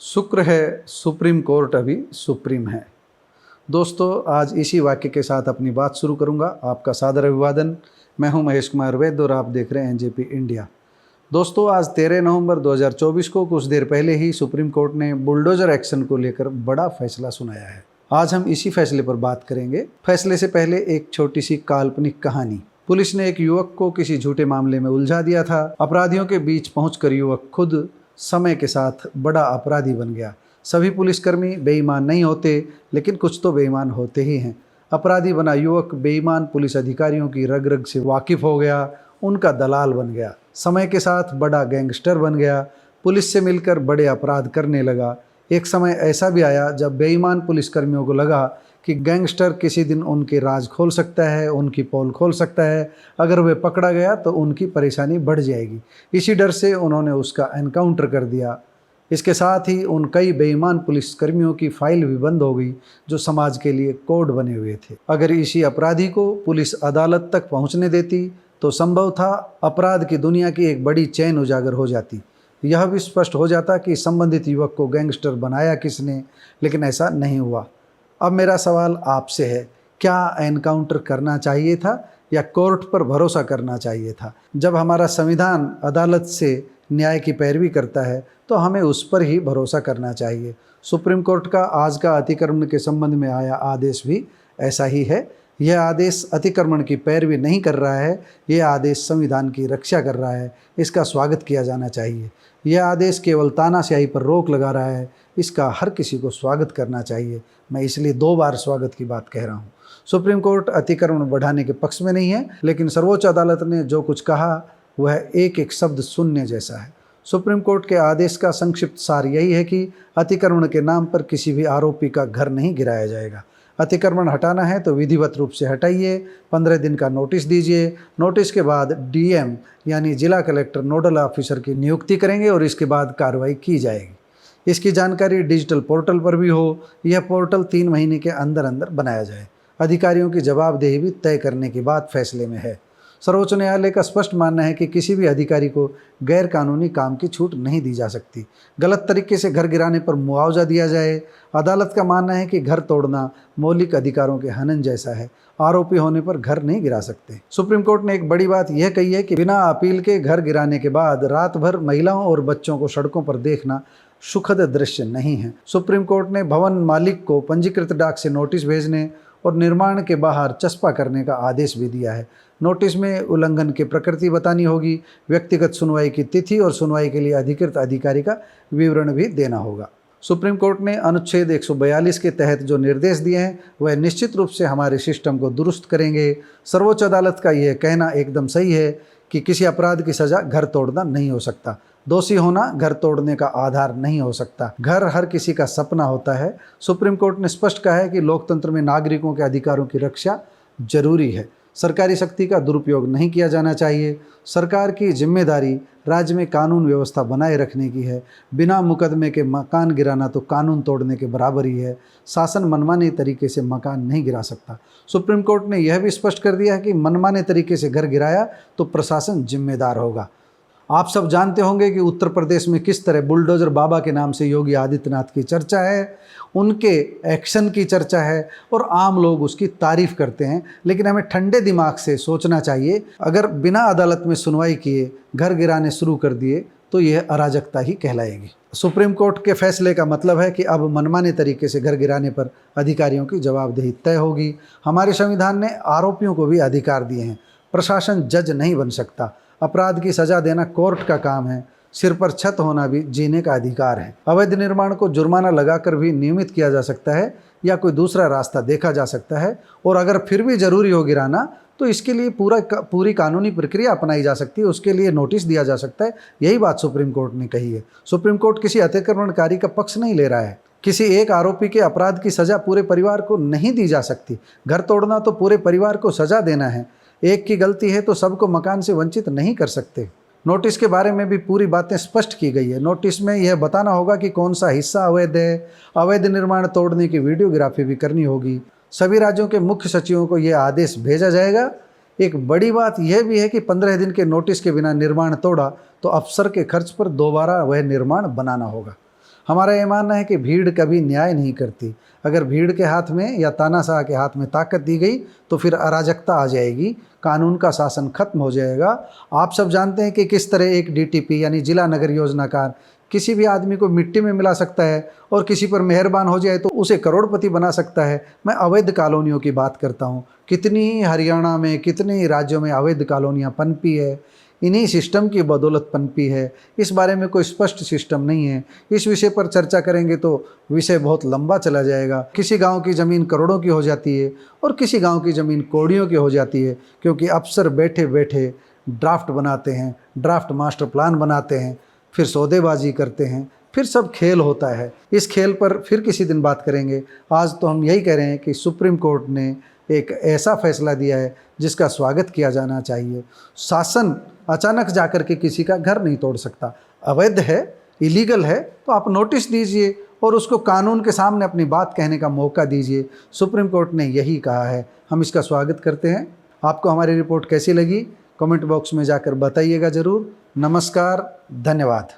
शुक्र है supreme court अभी सुप्रीम है। दोस्तों, आज इसी वाक्य के साथ अपनी बात शुरू करूंगा। आपका सादर अभिवादन। मैं हूं महेश कुमार वैद्य और आप देख रहे हैं एनजेपी इंडिया। दोस्तों, आज 13 नवंबर 2024 को कुछ देर पहले ही सुप्रीम कोर्ट ने बुलडोजर एक्शन को लेकर बड़ा फैसला सुनाया है। आज हम इसी फैसले पर बात करेंगे। फैसले से पहले एक छोटी सी काल्पनिक कहानी। पुलिस ने एक युवक को किसी झूठे मामले में उलझा दिया था। अपराधियों के बीच पहुंचकर युवक खुद समय के साथ बड़ा अपराधी बन गया। सभी पुलिसकर्मी बेईमान नहीं होते, लेकिन कुछ तो बेईमान होते ही हैं। अपराधी बना युवक बेईमान पुलिस अधिकारियों की रग रग से वाकिफ हो गया, उनका दलाल बन गया। समय के साथ बड़ा गैंगस्टर बन गया, पुलिस से मिलकर बड़े अपराध करने लगा। एक समय ऐसा भी आया जब बेईमान पुलिसकर्मियों को लगा कि गैंगस्टर किसी दिन उनके राज खोल सकता है, उनकी पोल खोल सकता है। अगर वे पकड़ा गया तो उनकी परेशानी बढ़ जाएगी। इसी डर से उन्होंने उसका एनकाउंटर कर दिया। इसके साथ ही उन कई बेईमान पुलिसकर्मियों की फाइल भी बंद हो गई जो समाज के लिए कोड बने हुए थे। अगर इसी अपराधी को पुलिस अदालत तक पहुंचने देती तो संभव था अपराध की दुनिया की एक बड़ी चैन उजागर हो जाती। यह भी स्पष्ट हो जाता कि संबंधित युवक को गैंगस्टर बनाया किसने, लेकिन ऐसा नहीं हुआ। अब मेरा सवाल आपसे है, क्या एनकाउंटर करना चाहिए था या कोर्ट पर भरोसा करना चाहिए था? जब हमारा संविधान अदालत से न्याय की पैरवी करता है तो हमें उस पर ही भरोसा करना चाहिए। सुप्रीम कोर्ट का आज का अतिक्रमण के संबंध में आया आदेश भी ऐसा ही है। यह आदेश अतिक्रमण की पैरवी नहीं कर रहा है, यह आदेश संविधान की रक्षा कर रहा है। इसका स्वागत किया जाना चाहिए। यह आदेश केवल तानाशाही पर रोक लगा रहा है, इसका हर किसी को स्वागत करना चाहिए। मैं इसलिए 2 बार स्वागत की बात कह रहा हूँ। सुप्रीम कोर्ट अतिक्रमण बढ़ाने के पक्ष में नहीं है, लेकिन सर्वोच्च अदालत ने जो कुछ कहा वह एक एक शब्द सुनने जैसा है। सुप्रीम कोर्ट के आदेश का संक्षिप्त सार यही है कि अतिक्रमण के नाम पर किसी भी आरोपी का घर नहीं गिराया जाएगा। अतिक्रमण हटाना है तो विधिवत रूप से हटाइए, 15 दिन का नोटिस दीजिए। नोटिस के बाद डीएम यानी जिला कलेक्टर नोडल ऑफिसर की नियुक्ति करेंगे और इसके बाद कार्रवाई की जाएगी। इसकी जानकारी डिजिटल पोर्टल पर भी हो। यह पोर्टल 3 महीने के अंदर अंदर बनाया जाए। अधिकारियों की जवाबदेही भी तय करने के बाद फैसले में है। सर्वोच्च न्यायालय का स्पष्ट मानना है कि किसी भी अधिकारी को गैर कानूनी काम की छूट नहीं दी जा सकती। गलत तरीके से घर गिराने पर मुआवजा दिया जाए। अदालत का मानना है कि घर तोड़ना मौलिक अधिकारों के हनन जैसा है। आरोपी होने पर घर नहीं गिरा सकते। सुप्रीम कोर्ट ने एक बड़ी बात यह कही है कि बिना अपील के घर गिराने के बाद रात भर महिलाओं और बच्चों को सड़कों पर देखना सुखद दृश्य नहीं है। सुप्रीम कोर्ट ने भवन मालिक को पंजीकृत डाक से नोटिस भेजने और निर्माण के बाहर चस्पा करने का आदेश भी दिया है। नोटिस में उल्लंघन की प्रकृति बतानी होगी, व्यक्तिगत सुनवाई की तिथि और सुनवाई के लिए अधिकृत अधिकारी का विवरण भी देना होगा। सुप्रीम कोर्ट ने अनुच्छेद 142 के तहत जो निर्देश दिए हैं वह निश्चित रूप से हमारे सिस्टम को दुरुस्त करेंगे। सर्वोच्च अदालत का यह कहना एकदम सही है कि किसी अपराध की सज़ा घर तोड़ना नहीं हो सकता। दोषी होना घर तोड़ने का आधार नहीं हो सकता। घर हर किसी का सपना होता है। सुप्रीम कोर्ट ने स्पष्ट कहा है कि लोकतंत्र में नागरिकों के अधिकारों की रक्षा जरूरी है। सरकारी शक्ति का दुरुपयोग नहीं किया जाना चाहिए। सरकार की जिम्मेदारी राज्य में कानून व्यवस्था बनाए रखने की है। बिना मुकदमे के मकान गिराना तो कानून तोड़ने के बराबर ही है। शासन मनमाने तरीके से मकान नहीं गिरा सकता। सुप्रीम कोर्ट ने यह भी स्पष्ट कर दिया है कि मनमाने तरीके से घर गिराया तो प्रशासन जिम्मेदार होगा। आप सब जानते होंगे कि उत्तर प्रदेश में किस तरह बुलडोजर बाबा के नाम से योगी आदित्यनाथ की चर्चा है, उनके एक्शन की चर्चा है और आम लोग उसकी तारीफ करते हैं। लेकिन हमें ठंडे दिमाग से सोचना चाहिए। अगर बिना अदालत में सुनवाई किए घर गिराने शुरू कर दिए तो यह अराजकता ही कहलाएगी। सुप्रीम कोर्ट के फैसले का मतलब है कि अब मनमाने तरीके से घर गिराने पर अधिकारियों की जवाबदेही तय होगी। हमारे संविधान ने आरोपियों को भी अधिकार दिए हैं। प्रशासन जज नहीं बन सकता। अपराध की सजा देना कोर्ट का काम है। सिर पर छत होना भी जीने का अधिकार है। अवैध निर्माण को जुर्माना लगाकर भी नियमित किया जा सकता है या कोई दूसरा रास्ता देखा जा सकता है। और अगर फिर भी जरूरी हो गिराना तो इसके लिए पूरी कानूनी प्रक्रिया अपनाई जा सकती है। उसके लिए नोटिस दिया जा सकता है। यही बात सुप्रीम कोर्ट ने कही है। सुप्रीम कोर्ट किसी अतिक्रमणकारी का पक्ष नहीं ले रहा है। किसी एक आरोपी के अपराध की सजा पूरे परिवार को नहीं दी जा सकती। घर तोड़ना तो पूरे परिवार को सजा देना है। एक की गलती है तो सबको मकान से वंचित नहीं कर सकते। नोटिस के बारे में भी पूरी बातें स्पष्ट की गई है। नोटिस में यह बताना होगा कि कौन सा हिस्सा अवैध है। अवैध निर्माण तोड़ने की वीडियोग्राफी भी करनी होगी। सभी राज्यों के मुख्य सचिवों को यह आदेश भेजा जाएगा एक बड़ी बात यह भी है कि 15 दिन के नोटिस के बिना निर्माण तोड़ा तो अफसर के खर्च पर दोबारा वह निर्माण बनाना होगा। हमारा ये मानना है कि भीड़ कभी न्याय नहीं करती। अगर भीड़ के हाथ में या तानाशाह के हाथ में ताकत दी गई तो फिर अराजकता आ जाएगी, कानून का शासन खत्म हो जाएगा। आप सब जानते हैं कि किस तरह एक डीटीपी यानी जिला नगर योजनाकार किसी भी आदमी को मिट्टी में मिला सकता है और किसी पर मेहरबान हो जाए तो उसे करोड़पति बना सकता है। मैं अवैध कॉलोनियों की बात करता हूँ। कितनी ही हरियाणा में, कितने ही राज्यों में अवैध कॉलोनियाँ पनपी है, इन्हीं सिस्टम की बदौलत पनपी है। इस बारे में कोई स्पष्ट सिस्टम नहीं है। इस विषय पर चर्चा करेंगे तो विषय बहुत लंबा चला जाएगा। किसी गांव की ज़मीन करोड़ों की हो जाती है और किसी गांव की ज़मीन कौड़ियों की हो जाती है, क्योंकि अफसर बैठे बैठे ड्राफ्ट बनाते हैं, ड्राफ्ट मास्टर प्लान बनाते हैं, फिर सौदेबाजी करते हैं, फिर सब खेल होता है। इस खेल पर फिर किसी दिन बात करेंगे। आज तो हम यही कह रहे हैं कि सुप्रीम कोर्ट ने एक ऐसा फैसला दिया है जिसका स्वागत किया जाना चाहिए। शासन अचानक जाकर के किसी का घर नहीं तोड़ सकता। अवैध है, इलीगल है तो आप नोटिस दीजिए और उसको कानून के सामने अपनी बात कहने का मौका दीजिए। सुप्रीम कोर्ट ने यही कहा है, हम इसका स्वागत करते हैं। आपको हमारी रिपोर्ट कैसी लगी कमेंट बॉक्स में जाकर बताइएगा ज़रूर। नमस्कार, धन्यवाद।